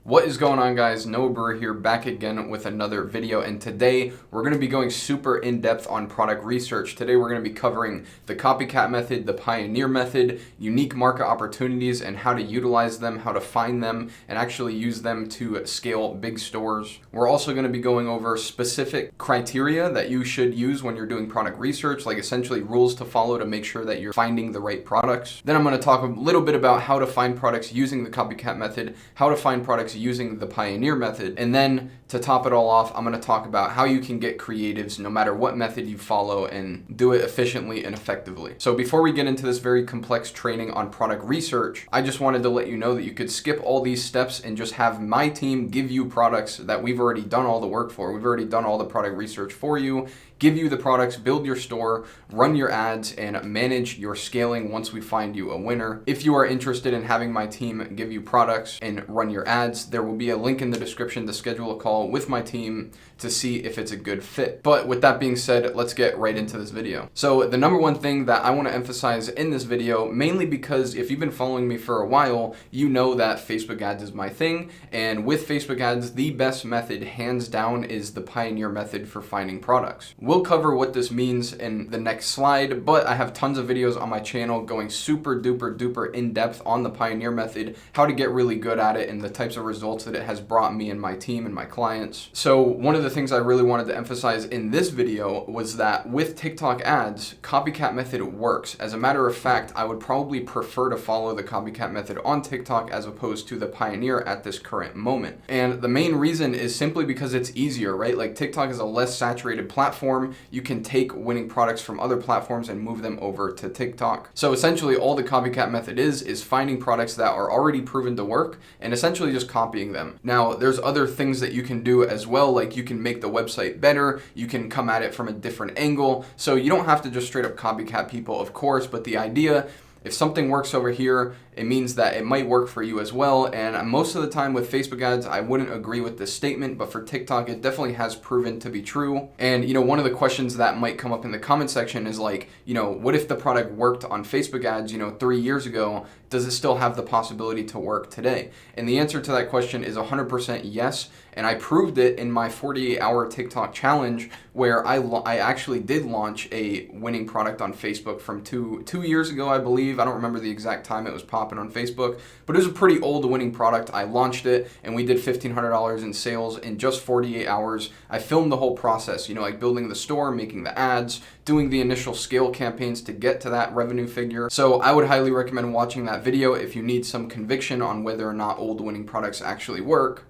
What is going on, guys? Noah Brewer here, back again with another video, and today we're going to be going super in-depth on product research. Today we're going to be covering the CopyCat method, the Pioneer method, unique market opportunities and how to utilize them, how to find them, and actually use them to scale big stores. We're also going to be going over specific criteria that you should use when you're doing product research, like essentially rules to follow to make sure that you're finding the right products. Then I'm going to talk a little bit about how to find products using the CopyCat method, how to find products using the Pioneer method, and then to top it all off, I'm going to talk about how you can get creatives no matter what method you follow and do it efficiently and effectively. So before we get into this very complex training on product research, I just wanted to let you know that you could skip all these steps and just have my team give you products that we've already done all the work for. We've already done all the product research for you, give you the products, build your store, run your ads, and manage your scaling once we find you a winner. If you are interested in having my team give you products and run your ads, there will be a link in the description to schedule a call with my team to see if it's a good fit. But with that being said, let's get right into this video. So the number one thing that I want to emphasize in this video, mainly because if you've been following me for a while, you know that Facebook ads is my thing. And with Facebook ads, the best method, hands down, is the Pioneer method for finding products. We'll cover what this means in the next slide, but I have tons of videos on my channel going super duper in depth on the Pioneer method, how to get really good at it, and the types of results that it has brought me and my team and my clients. So one of the things I really wanted to emphasize in this video was that with TikTok ads, CopyCat method works. As a matter of fact, I would probably prefer to follow the CopyCat method on TikTok as opposed to the Pioneer at this current moment. And the main reason is simply because it's easier, right? Like TikTok is a less saturated platform. You can take winning products from other platforms and move them over to TikTok. So essentially all the CopyCat method is finding products that are already proven to work and essentially just copying them. Now, there's other things that you can do as well, like you can make the website better, you can come at it from a different angle. So you don't have to just straight up copycat people, of course, but the idea, if something works over here, it means that it might work for you as well. And most of the time with Facebook ads, I wouldn't agree with this statement, but for TikTok, it definitely has proven to be true. And, one of the questions that might come up in the comment section is like, what if the product worked on Facebook ads, 3 years ago? Does it still have the possibility to work today? And the answer to that question is 100% yes. And I proved it in my 48-hour TikTok challenge, where I actually did launch a winning product on Facebook from two years ago, I believe. I don't remember the exact time it was popping on Facebook, but it was a pretty old winning product. I launched it and we did $1,500 in sales in just 48 hours. I filmed the whole process, like building the store, making the ads, doing the initial scale campaigns to get to that revenue figure. So I would highly recommend watching that video if you need some conviction on whether or not old winning products actually work,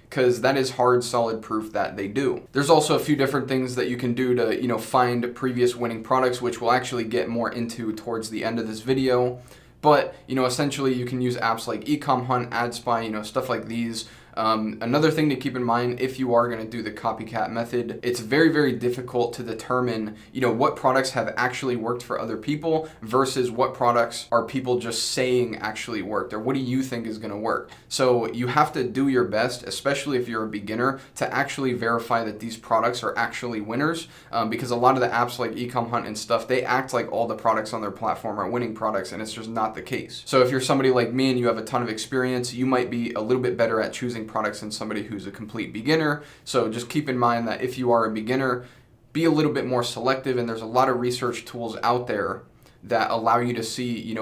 because that is hard, solid proof that they do. There's also a few different things that you can do to, find previous winning products, which we'll actually get more into towards the end of this video. But, essentially you can use apps like Ecom Hunt, AdSpy, stuff like these. Another thing to keep in mind, if you are going to do the CopyCat method, it's very difficult to determine, what products have actually worked for other people versus what products are people just saying actually worked, or what do you think is going to work. So you have to do your best, especially if you're a beginner, to actually verify that these products are actually winners, because a lot of the apps like Ecom Hunt and stuff, they act like all the products on their platform are winning products, and it's just not the case. So if you're somebody like me and you have a ton of experience, you might be a little bit better at choosing products than somebody who's a complete beginner. So just keep in mind that if you are a beginner, be a little bit more selective, and there's a lot of research tools out there that allow you to see,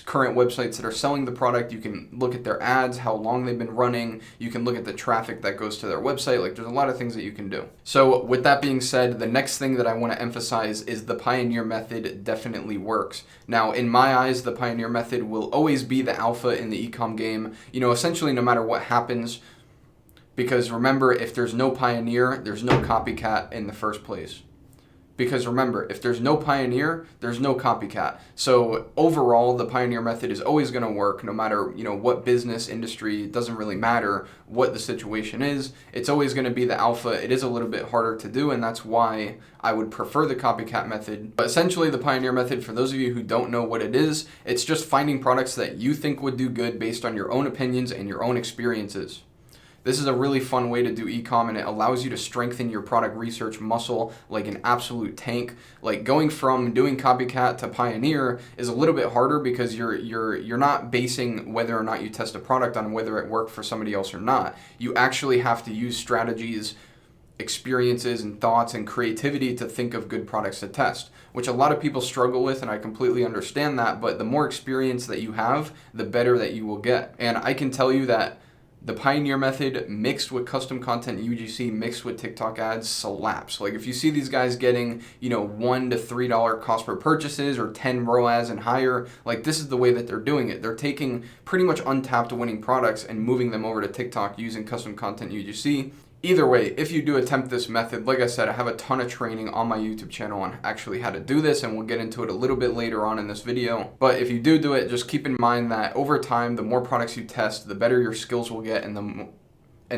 current websites that are selling the product. You can look at their ads, how long they've been running. You can look at the traffic that goes to their website. Like, there's a lot of things that you can do. So with that being said, the next thing that I want to emphasize is the Pioneer method definitely works. Now, in my eyes, the Pioneer method will always be the alpha in the e-com game, essentially no matter what happens. Because remember, if there's no Pioneer, there's no CopyCat in the first place. Because remember, if there's no Pioneer, there's no CopyCat. So overall, the Pioneer method is always going to work no matter, what business, industry. It doesn't really matter what the situation is. It's always going to be the alpha. It is a little bit harder to do, and that's why I would prefer the CopyCat method. But essentially, the Pioneer method, for those of you who don't know what it is, it's just finding products that you think would do good based on your own opinions and your own experiences. This is a really fun way to do e-com, and it allows you to strengthen your product research muscle like an absolute tank. Like going from doing CopyCat to Pioneer is a little bit harder because you're not basing whether or not you test a product on whether it worked for somebody else or not. You actually have to use strategies, experiences, and thoughts and creativity to think of good products to test, which a lot of people struggle with, and I completely understand that, but the more experience that you have, the better that you will get. And I can tell you that the Pioneer method mixed with custom content UGC mixed with TikTok ads slaps. Like if you see these guys getting, $1 to $3 cost per purchases or 10 ROAS and higher, like this is the way that they're doing it. They're taking pretty much untapped winning products and moving them over to TikTok using custom content UGC. Either way, if you do attempt this method, like I said, I have a ton of training on my YouTube channel on actually how to do this, and we'll get into it a little bit later on in this video. But if you do it, just keep in mind that over time, the more products you test, the better your skills will get and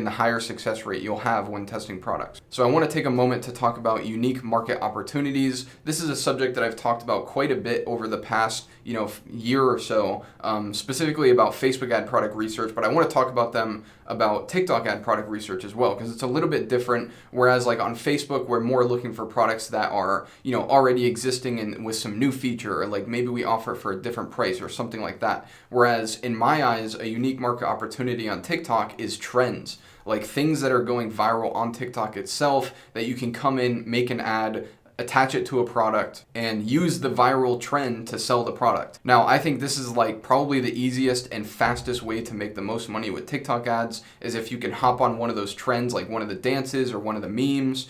the higher success rate you'll have when testing products. So I want to take a moment to talk about unique market opportunities. This is a subject that I've talked about quite a bit over the past year or so, specifically about Facebook ad product research, but I want to talk about TikTok ad product research as well, because it's a little bit different. Whereas like on Facebook, we're more looking for products that are already existing and with some new feature, or like maybe we offer it for a different price or something like that. Whereas in my eyes, a unique market opportunity on TikTok is trends. Like things that are going viral on TikTok itself that you can come in, make an ad, attach it to a product, and use the viral trend to sell the product. Now, I think this is like probably the easiest and fastest way to make the most money with TikTok ads is if you can hop on one of those trends, like one of the dances or one of the memes,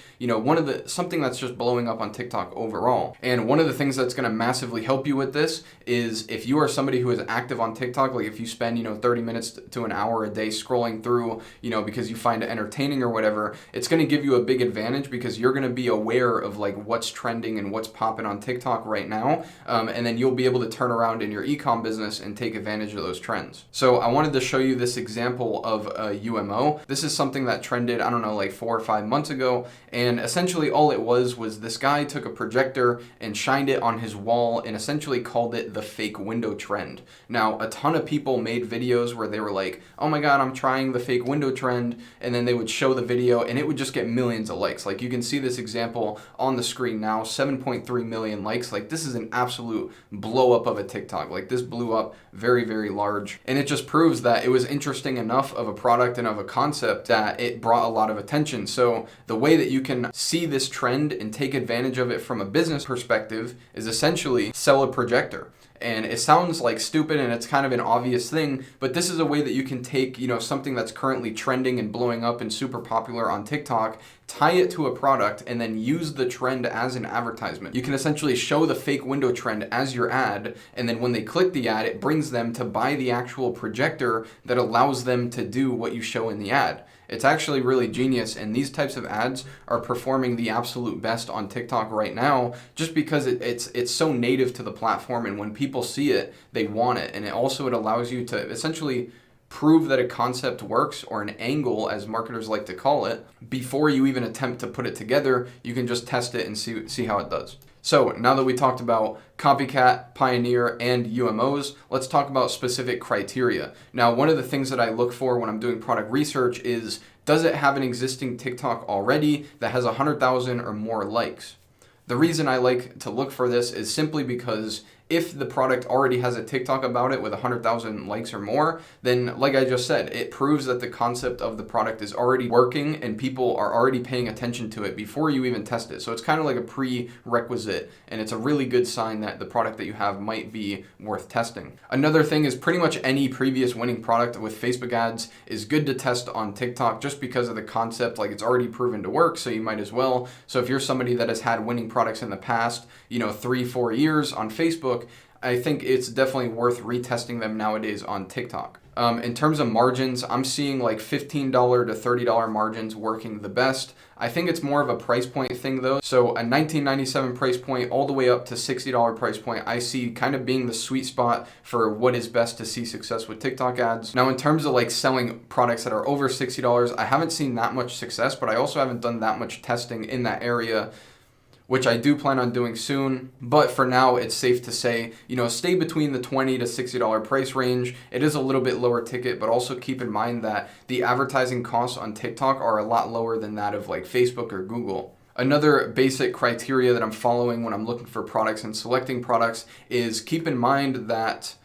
something that's just blowing up on TikTok overall. And one of the things that's gonna massively help you with this is if you are somebody who is active on TikTok, like if you spend, 30 minutes to an hour a day scrolling through, because you find it entertaining or whatever, it's gonna give you a big advantage because you're gonna be aware of like what's trending and what's popping on TikTok right now, and then you'll be able to turn around in your e-com business and take advantage of those trends. So I wanted to show you this example of a UMO. This is something that trended, I don't know, like 4 or 5 months ago, and essentially all it was this guy took a projector and shined it on his wall and essentially called it the fake window trend. Now, a ton of people made videos where they were like, oh my god, I'm trying the fake window trend, and then they would show the video and it would just get millions of likes. Like you can see this example on the screen now, 7.3 million likes. Like this is an absolute blow up of a TikTok. Like this blew up very, very large. And it just proves that it was interesting enough of a product and of a concept that it brought a lot of attention. So the way that you can see this trend and take advantage of it from a business perspective is essentially sell a projector. And it sounds like stupid and it's kind of an obvious thing, but this is a way that you can take, something that's currently trending and blowing up and super popular on TikTok, tie it to a product, and then use the trend as an advertisement. You can essentially show the fake window trend as your ad, and then when they click the ad, it brings them to buy the actual projector that allows them to do what you show in the ad. It's actually really genius, and these types of ads are performing the absolute best on TikTok right now just because it's so native to the platform, and when people see it, they want it. And it allows you to essentially prove that a concept works, or an angle as marketers like to call it, before you even attempt to put it together. You can just test it and see how it does. So now that we talked about CopyCat, Pioneer, and UMO'S, let's talk about specific criteria. Now, one of the things that I look for when I'm doing product research is, does it have an existing TikTok already that has 100,000 or more likes? The reason I like to look for this is simply because if the product already has a TikTok about it with 100,000 likes or more, then like I just said, it proves that the concept of the product is already working and people are already paying attention to it before you even test it. So it's kind of like a prerequisite, and it's a really good sign that the product that you have might be worth testing. Another thing is pretty much any previous winning product with Facebook ads is good to test on TikTok just because of the concept. Like it's already proven to work, so you might as well. So if you're somebody that has had winning products in the past, 3-4 years on Facebook, I think it's definitely worth retesting them nowadays on TikTok. In terms of margins, I'm seeing like $15 to $30 margins working the best. I think it's more of a price point thing though. So a $19.97 price point all the way up to $60 price point, I see kind of being the sweet spot for what is best to see success with TikTok ads. Now in terms of like selling products that are over $60, I haven't seen that much success, but I also haven't done that much testing in that area. which I do plan on doing soon. But for now, it's safe to say, stay between the $20 to $60 price range. It is a little bit lower ticket, but also keep in mind that the advertising costs on TikTok are a lot lower than that of like Facebook or Google. Another basic criteria that I'm following when I'm looking for products and selecting products is keep in mind that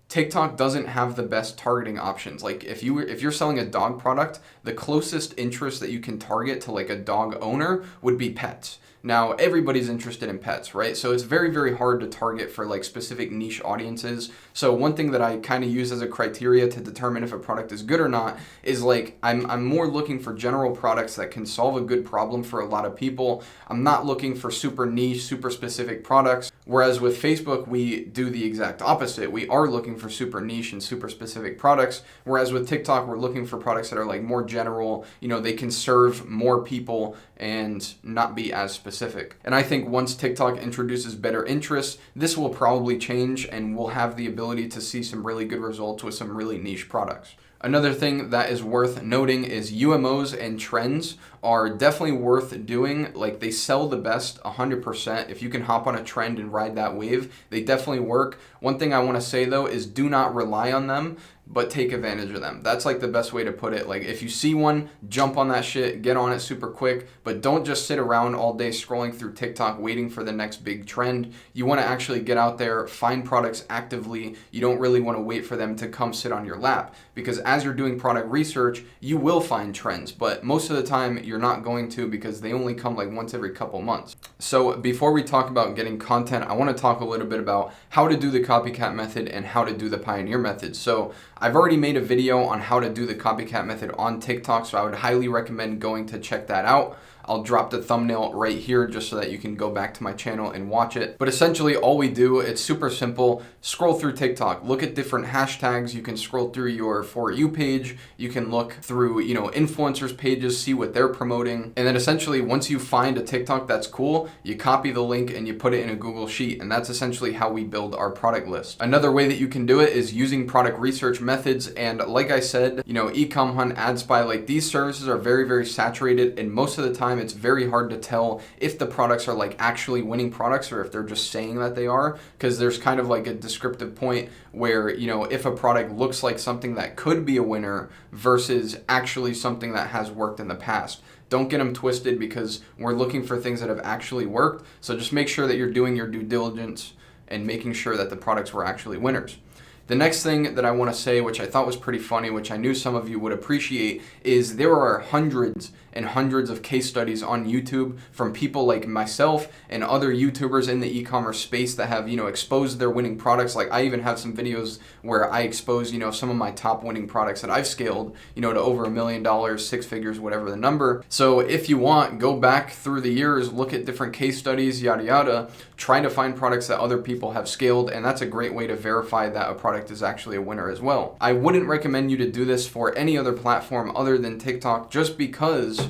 TikTok doesn't have the best targeting options. Like if you're selling a dog product, the closest interest that you can target to like a dog owner would be pets. Now, everybody's interested in pets, right? So it's very, very hard to target for like specific niche audiences. So one thing that I kind of use as a criteria to determine if a product is good or not is like, I'm more looking for general products that can solve a good problem for a lot of people. I'm not looking for super niche, super specific products. Whereas with Facebook, we do the exact opposite. We are looking for super niche and super specific products. Whereas with TikTok, we're looking for products that are like more general, they can serve more people and not be as specific. And I think once TikTok introduces better interests, this will probably change and we'll have the ability to see some really good results with some really niche products. Another thing that is worth noting is UMO'S and trends are definitely worth doing. Like they sell the best 100%. If you can hop on a trend and ride that wave, they definitely work. One thing I want to say though is do not rely on them, but take advantage of them. That's like the best way to put it. Like if you see one, jump on that shit, get on it super quick, but don't just sit around all day scrolling through TikTok waiting for the next big trend. You want to actually get out there, find products actively. You don't really want to wait for them to come sit on your lap, because as you're doing product research, you will find trends, but most of the time you're not going to, because they only come like once every couple months. So before we talk about getting content, I want to talk a little bit about how to do the copycat method and how to do the pioneer method. So I've already made a video on how to do the copycat method on TikTok, so I would highly recommend going to check that out. I'll drop the thumbnail right here just so that you can go back to my channel and watch it. But essentially all we do, it's super simple. Scroll through TikTok, look at different hashtags. You can scroll through your For You page. You can look through, influencers pages, see what they're promoting. And then essentially once you find a TikTok that's cool, you copy the link and you put it in a Google Sheet. And that's essentially how we build our product list. Another way that you can do it is using product research methods. And like I said, Ecom Hunt, AdSpy, like these services are very, very saturated. And most of the time it's very hard to tell if the products are like actually winning products or if they're just saying that they are, because there's kind of like a descriptive point where, if a product looks like something that could be a winner versus actually something that has worked in the past. Don't get them twisted, because we're looking for things that have actually worked. So just make sure that you're doing your due diligence and making sure that the products were actually winners. The next thing that I want to say, which I thought was pretty funny, which I knew some of you would appreciate, is there are hundreds and hundreds of case studies on YouTube from people like myself and other YouTubers in the e-commerce space that have, exposed their winning products. Like I even have some videos where I expose, some of my top winning products that I've scaled, to over $1 million, 6 figures, whatever the number. So if you want, go back through the years, look at different case studies, yada, yada, try to find products that other people have scaled. And that's a great way to verify that a product is actually a winner as well. I wouldn't recommend you to do this for any other platform other than TikTok, just because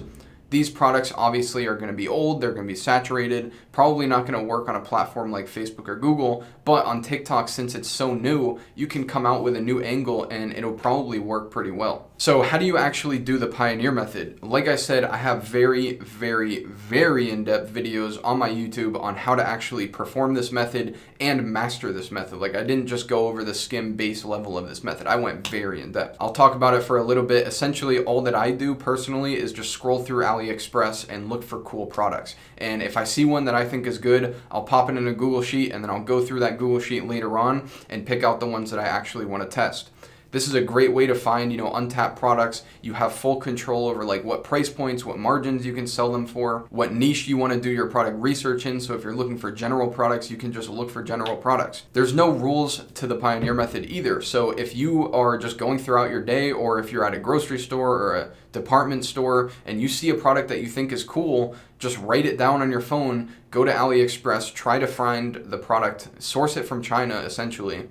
these products obviously are going to be old, they're going to be saturated, probably not going to work on a platform like Facebook or Google, but on TikTok, since it's so new, you can come out with a new angle and it'll probably work pretty well. So how do you actually do the pioneer method? Like I said, I have very, very, very in-depth videos on my YouTube on how to actually perform this method and master this method. Like I didn't just go over the skim base level of this method. I went very in-depth. I'll talk about it for a little bit. Essentially, all that I do personally is just scroll through AliExpress and look for cool products. And if I see one that I think is good, I'll pop it in a Google Sheet and then I'll go through that Google Sheet later on and pick out the ones that I actually want to test. This is a great way to find, untapped products. You have full control over like what price points, what margins you can sell them for, what niche you want to do your product research in. So if you're looking for general products, you can just look for general products. There's no rules to the pioneer method either. So if you are just going throughout your day, or if you're at a grocery store or a department store and you see a product that you think is cool, just write it down on your phone, go to AliExpress, try to find the product, source it from China essentially,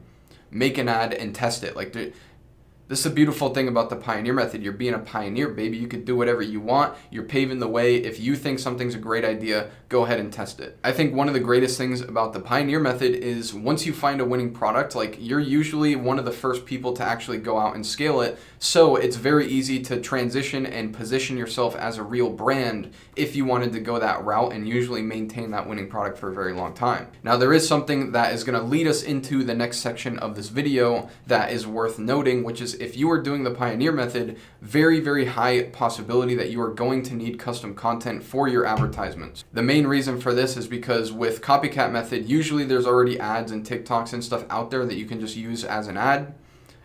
make an ad and test it. Like This is a beautiful thing about the pioneer method. You're being a pioneer, baby. You could do whatever you want. You're paving the way. If you think something's a great idea, go ahead and test it. I think one of the greatest things about the pioneer method is once you find a winning product, like you're usually one of the first people to actually go out and scale it. So it's very easy to transition and position yourself as a real brand if you wanted to go that route and usually maintain that winning product for a very long time. Now, there is something that is going to lead us into the next section of this video that is worth noting, which is if you are doing the pioneer method, very, very high possibility that you are going to need custom content for your advertisements. The main reason for this is because with CopyCat method, usually there's already ads and TikToks and stuff out there that you can just use as an ad,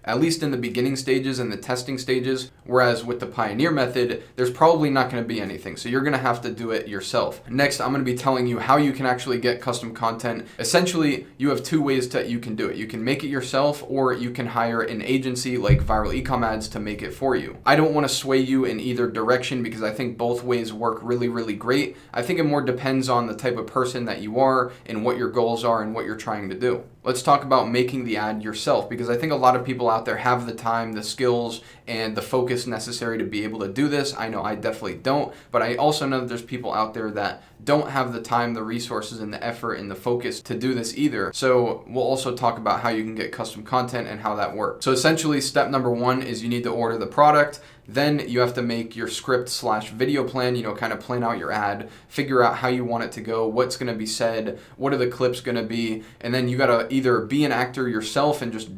at least in the beginning stages and the testing stages. Whereas with the pioneer method, there's probably not going to be anything. So you're going to have to do it yourself. Next, I'm going to be telling you how you can actually get custom content. Essentially, you have two ways that you can do it. You can make it yourself, or you can hire an agency like Viral Ecom Ads to make it for you. I don't want to sway you in either direction because I think both ways work really, really great. I think it more depends on the type of person that you are and what your goals are and what you're trying to do. Let's talk about making the ad yourself, because I think a lot of people out there have the time, the skills, and the focus necessary to be able to do this. I know I definitely don't, but I also know that there's people out there that don't have the time, the resources, and the effort and the focus to do this either. So we'll also talk about how you can get custom content and how that works. So essentially, step number one is you need to order the product. Then you have to make your script/video plan, kind of plan out your ad, figure out how you want it to go, what's going to be said, what are the clips going to be, and then you got to either be an actor yourself and just,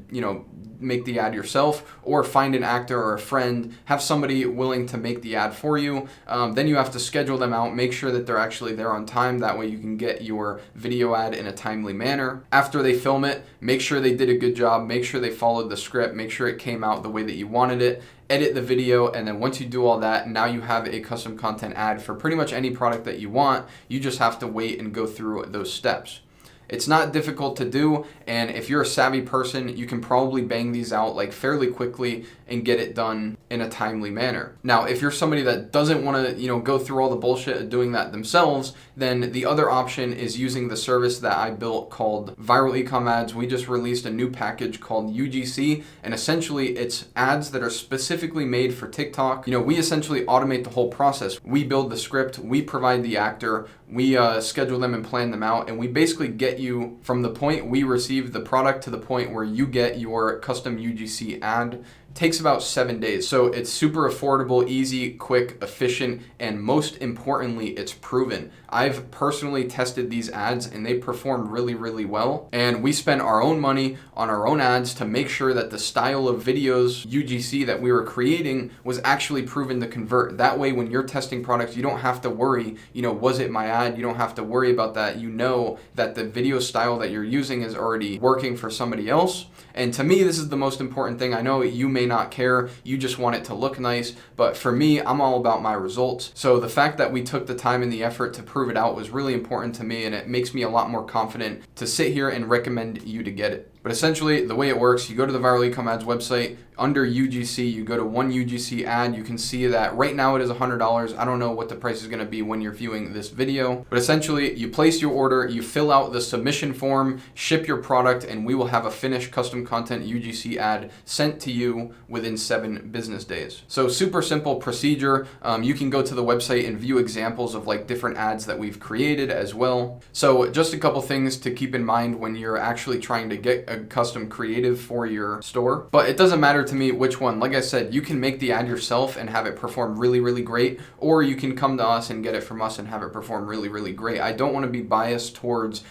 make the ad yourself, or find an actor or a friend, have somebody willing to make the ad for you. Then you have to schedule them out, make sure that they're actually there on time. That way you can get your video ad in a timely manner. After they film it, make sure they did a good job, make sure they followed the script, make sure it came out the way that you wanted it, edit the video, and then once you do all that, now you have a custom content ad for pretty much any product that you want. You just have to wait and go through those steps. It's not difficult to do, and if you're a savvy person, you can probably bang these out like fairly quickly and get it done in a timely manner. Now, if you're somebody that doesn't want to, go through all the bullshit of doing that themselves, then the other option is using the service that I built called Viral Ecom Ads. We just released a new package called UGC, and essentially it's ads that are specifically made for TikTok. We essentially automate the whole process. We build the script, we provide the actor, we schedule them and plan them out, and we basically get you from the point we receive the product to the point where you get your custom UGC ad. Takes about 7 days. So it's super affordable, easy, quick, efficient, and most importantly, it's proven. I've personally tested these ads and they perform really, really well. And we spent our own money on our own ads to make sure that the style of videos UGC that we were creating was actually proven to convert. That way, when you're testing products, you don't have to worry, was it my ad? You don't have to worry about that. You know that the video style that you're using is already working for somebody else. And to me, this is the most important thing. I know you may not care, you just want it to look nice, but for me, I'm all about my results. So the fact that we took the time and the effort to prove it out was really important to me, and it makes me a lot more confident to sit here and recommend you to get it. But essentially, the way it works, you go to the Viral Ecom Ads website, under UGC, you go to one UGC ad, you can see that right now it is $100. I don't know what the price is going to be when you're viewing this video, but essentially you place your order, you fill out the submission form, ship your product, and we will have a finished custom content UGC ad sent to you within 7 business days. So super simple procedure. You can go to the website and view examples of like different ads that we've created as well. So just a couple things to keep in mind when you're actually trying to get a custom creative for your store, but it doesn't matter to me which one. Like I said, you can make the ad yourself and have it perform really, really great, or you can come to us and get it from us and have it perform really, really great. I don't want to be biased towards,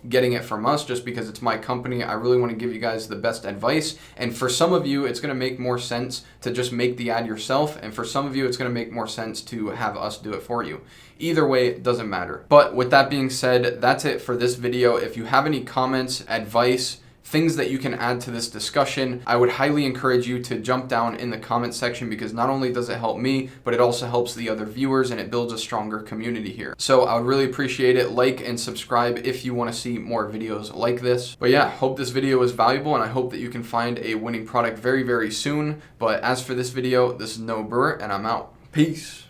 getting it from us just because it's my company. I really want to give you guys the best advice. And for some of you, it's going to make more sense to just make the ad yourself. And for some of you, it's going to make more sense to have us do it for you. Either way, it doesn't matter. But with that being said, that's it for this video. If you have any comments, advice, things that you can add to this discussion, I would highly encourage you to jump down in the comment section, because not only does it help me, but it also helps the other viewers and it builds a stronger community here. So I would really appreciate it. Like and subscribe if you want to see more videos like this. But yeah, hope this video was valuable, and I hope that you can find a winning product very, very soon. But as for this video, this is Brewer, and I'm out. Peace.